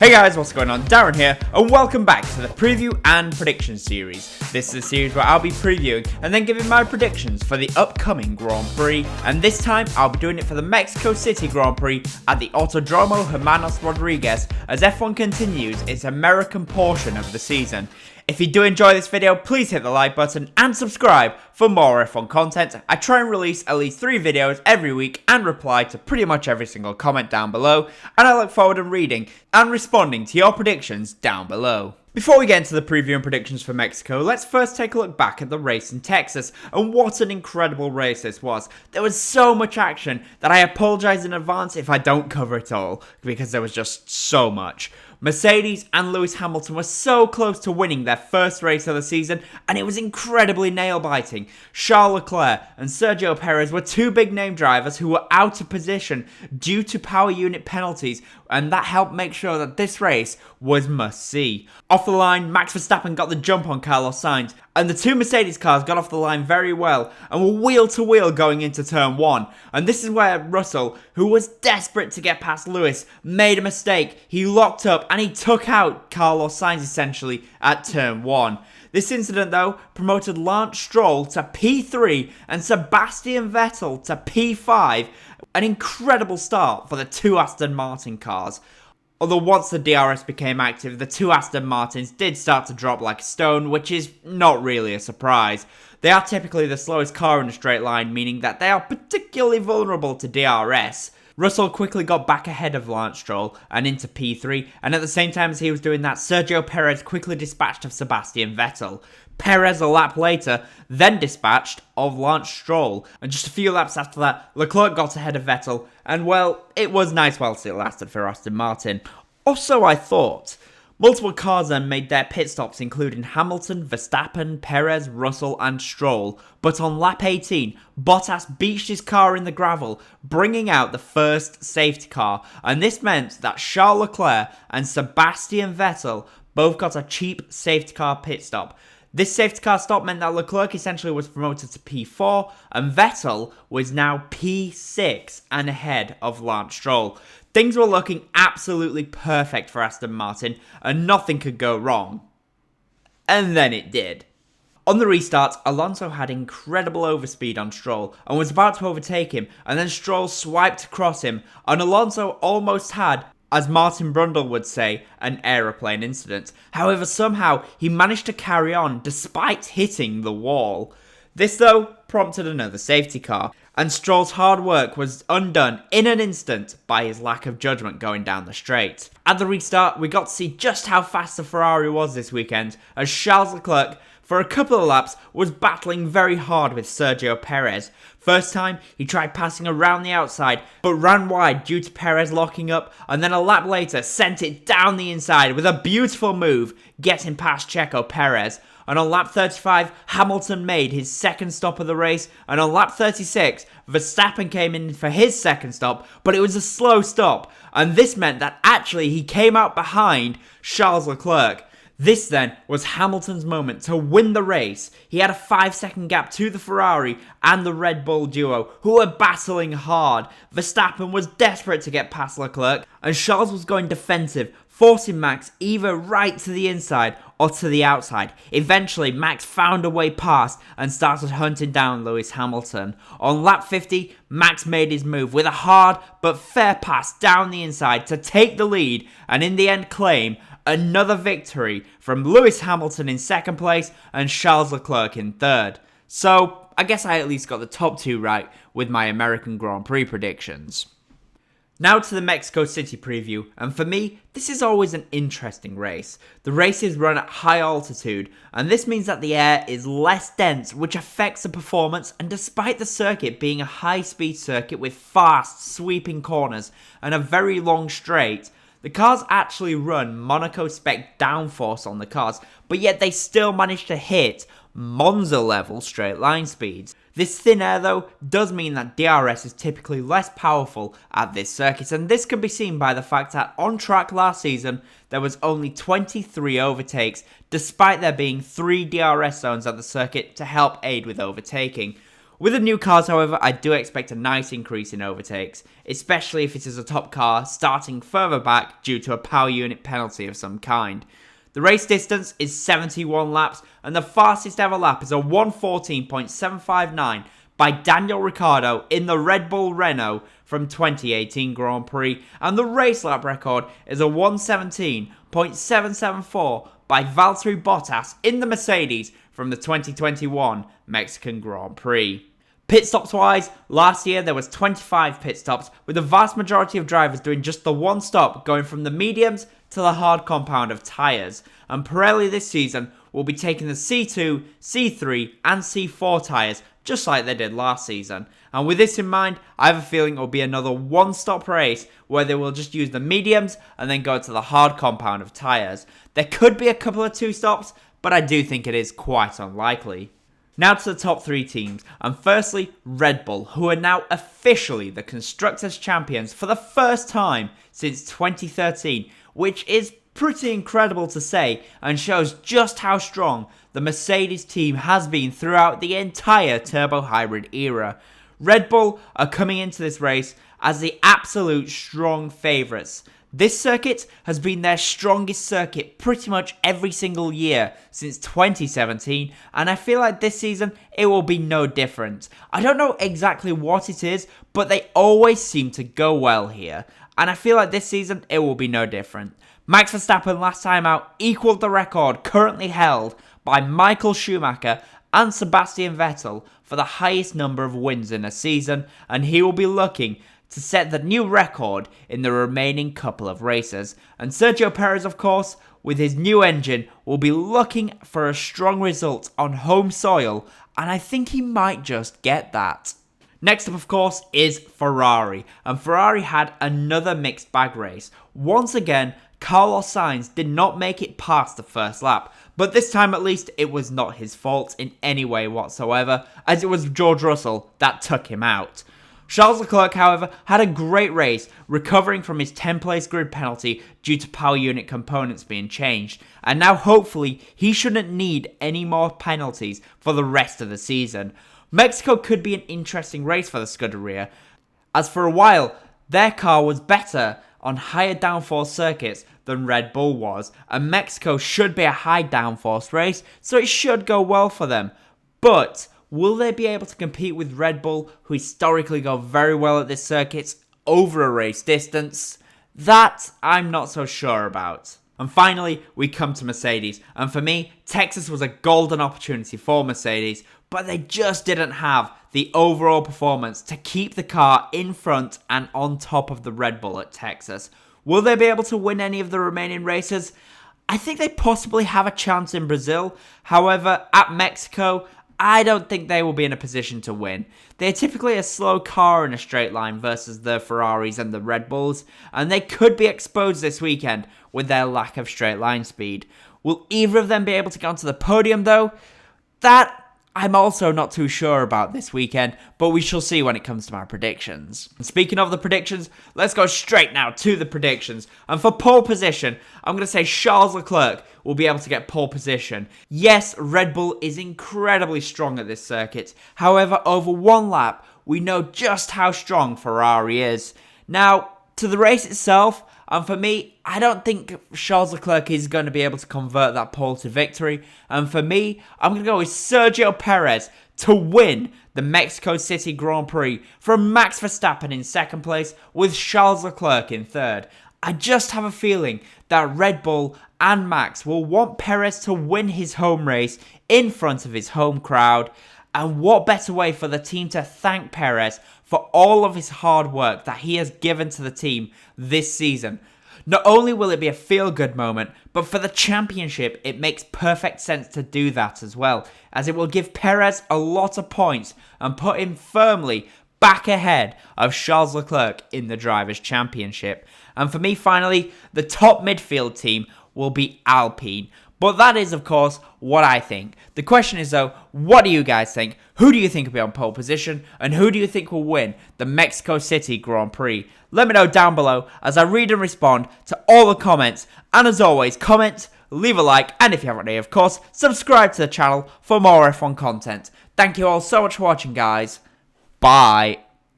Hey guys, what's going on? Darren here, and welcome back to the preview and prediction series. This is a series where I'll be previewing and then giving my predictions for the upcoming Grand Prix, and this time I'll be doing it for the Mexico City Grand Prix at the Autrodromo Hermanos Rodriguez as F1 continues its American portion of the season. If you do enjoy this video, please hit the like button and subscribe for more F1 content. I try and release at least 3 videos every week and reply to pretty much every single comment down below, and I look forward to reading and responding to your predictions down below. Before we get into the preview and predictions for Mexico, let's first take a look back at the race in Texas, and what an incredible race this was. There was so much action that I apologise in advance if I don't cover it all, because there was just so much. Mercedes and Lewis Hamilton were so close to winning their first race of the season, and it was incredibly nail-biting. Charles Leclerc and Sergio Perez were 2 big name drivers who were out of position due to power unit penalties, and that helped make sure that this race was must-see. Off the line, Max Verstappen got the jump on Carlos Sainz, and the 2 Mercedes cars got off the line very well and were wheel-to-wheel going into turn 1. And this is where Russell, who was desperate to get past Lewis, made a mistake. He locked up and he took out Carlos Sainz essentially at turn 1. This incident though promoted Lance Stroll to P3 and Sebastian Vettel to P5. An incredible start for the 2 Aston Martin cars. Although once the DRS became active, the 2 Aston Martins did start to drop like a stone, which is not really a surprise. They are typically the slowest car in a straight line, meaning that they are particularly vulnerable to DRS. Russell quickly got back ahead of Lance Stroll and into P3, and at the same time as he was doing that, Sergio Perez quickly dispatched of Sebastian Vettel. Perez a lap later then dispatched of Lance Stroll, and just a few laps after that, Leclerc got ahead of Vettel, and well, it was nice whilst it lasted for Aston Martin. Or so I thought. Multiple cars then made their pit stops, including Hamilton, Verstappen, Perez, Russell and Stroll, but on lap 18, Bottas beached his car in the gravel, bringing out the first safety car, and this meant that Charles Leclerc and Sebastian Vettel both got a cheap safety car pit stop. This safety car stop meant that Leclerc essentially was promoted to P4 and Vettel was now P6 and ahead of Lance Stroll. Things were looking absolutely perfect for Aston Martin and nothing could go wrong. And then it did. On the restart, Alonso had incredible overspeed on Stroll and was about to overtake him, and then Stroll swiped across him, and Alonso almost had, as Martin Brundle would say, an aeroplane incident. However, somehow he managed to carry on despite hitting the wall. This though prompted another safety car, and Stroll's hard work was undone in an instant by his lack of judgment going down the straight. At the restart, we got to see just how fast the Ferrari was this weekend, as Charles Leclerc, for a couple of laps, was battling very hard with Sergio Perez. First time, he tried passing around the outside, but ran wide due to Perez locking up, and then a lap later sent it down the inside with a beautiful move, getting past Checo Perez. And on lap 35, Hamilton made his second stop of the race, and on lap 36, Verstappen came in for his second stop, but it was a slow stop, and this meant that actually he came out behind Charles Leclerc. This then was Hamilton's moment to win the race. He had a 5-second gap to the Ferrari and the Red Bull duo, who were battling hard. Verstappen was desperate to get past Leclerc, and Charles was going defensive, forcing Max either right to the inside or to the outside. Eventually, Max found a way past and started hunting down Lewis Hamilton. On lap 50, Max made his move with a hard but fair pass down the inside to take the lead and in the end claim another victory from Lewis Hamilton in second place and Charles Leclerc in third. So, I guess I at least got the top 2 right with my American Grand Prix predictions. Now to the Mexico City preview, and for me, this is always an interesting race. The race is run at high altitude, and this means that the air is less dense, which affects the performance, and despite the circuit being a high-speed circuit with fast, sweeping corners and a very long straight, the cars actually run Monaco spec downforce on the cars, but yet they still manage to hit Monza level straight line speeds. This thin air though does mean that DRS is typically less powerful at this circuit, and this can be seen by the fact that on track last season there was only 23 overtakes, despite there being 3 DRS zones at the circuit to help aid with overtaking. With the new cars, however, I do expect a nice increase in overtakes, especially if it is a top car starting further back due to a power unit penalty of some kind. The race distance is 71 laps, and the fastest ever lap is a 1:14.759 by Daniel Ricciardo in the Red Bull Renault from 2018 Grand Prix, and the race lap record is a 1:17.774 by Valtteri Bottas in the Mercedes from the 2021 Mexican Grand Prix. Pit stops wise, last year there was 25 pit stops, with the vast majority of drivers doing just the one stop, going from the mediums to the hard compound of tyres, and Pirelli this season will be taking the C2, C3 and C4 tyres just like they did last season. And with this in mind, I have a feeling it will be another one-stop race where they will just use the mediums and then go to the hard compound of tyres. There could be a couple of two stops, but I do think it is quite unlikely. Now to the top three teams, and firstly Red Bull, who are now officially the Constructors Champions for the first time since 2013, which is pretty incredible to say and shows just how strong the Mercedes team has been throughout the entire turbo hybrid era. Red Bull are coming into this race as the absolute strong favourites. This circuit has been their strongest circuit pretty much every single year since 2017, and I feel like this season it will be no different. I don't know exactly what it is, but they always seem to go well here, and I feel like this season it will be no different. Max Verstappen last time out equalled the record currently held by Michael Schumacher and Sebastian Vettel for the highest number of wins in a season, and he will be looking to set the new record in the remaining couple of races. And Sergio Perez, of course, with his new engine, will be looking for a strong result on home soil, and I think he might just get that. Next up, of course, is Ferrari, and Ferrari had another mixed bag race. Once again, Carlos Sainz did not make it past the first lap, but this time at least it was not his fault in any way whatsoever, as it was George Russell that took him out. Charles Leclerc, however, had a great race, recovering from his 10th-place grid penalty due to power unit components being changed, and now hopefully he shouldn't need any more penalties for the rest of the season. Mexico could be an interesting race for the Scuderia, as for a while their car was better on higher downforce circuits than Red Bull was, and Mexico should be a high downforce race, so it should go well for them. But will they be able to compete with Red Bull, who historically go very well at this circuit over a race distance? That I'm not so sure about. And finally, we come to Mercedes, and for me, Texas was a golden opportunity for Mercedes, but they just didn't have the overall performance to keep the car in front and on top of the Red Bull at Texas. Will they be able to win any of the remaining races? I think they possibly have a chance in Brazil. However, at Mexico, I don't think they will be in a position to win. They're typically a slow car in a straight line versus the Ferraris and the Red Bulls, and they could be exposed this weekend with their lack of straight line speed. Will either of them be able to get onto the podium though? That I'm also not too sure about this weekend, but we shall see when it comes to my predictions. And speaking of the predictions, let's go straight now to the predictions. And for pole position, I'm going to say Charles Leclerc will be able to get pole position. Yes, Red Bull is incredibly strong at this circuit. However, over one lap, we know just how strong Ferrari is. Now, to the race itself, and for me, I don't think Charles Leclerc is going to be able to convert that pole to victory. And for me, I'm going to go with Sergio Perez to win the Mexico City Grand Prix from Max Verstappen in second place with Charles Leclerc in third. I just have a feeling that Red Bull and Max will want Perez to win his home race in front of his home crowd. And what better way for the team to thank Perez for all of his hard work that he has given to the team this season. Not only will it be a feel-good moment, but for the championship, it makes perfect sense to do that as well, as it will give Perez a lot of points and put him firmly back ahead of Charles Leclerc in the Drivers' Championship. And for me, finally, the top midfield team will be Alpine. But that is, of course, what I think. The question is, though, what do you guys think? Who do you think will be on pole position? And who do you think will win the Mexico City Grand Prix? Let me know down below as I read and respond to all the comments. And as always, comment leave a like, and if you haven't already, of course, subscribe to the channel for more F1 content. Thank you all so much for watching, guys. Bye.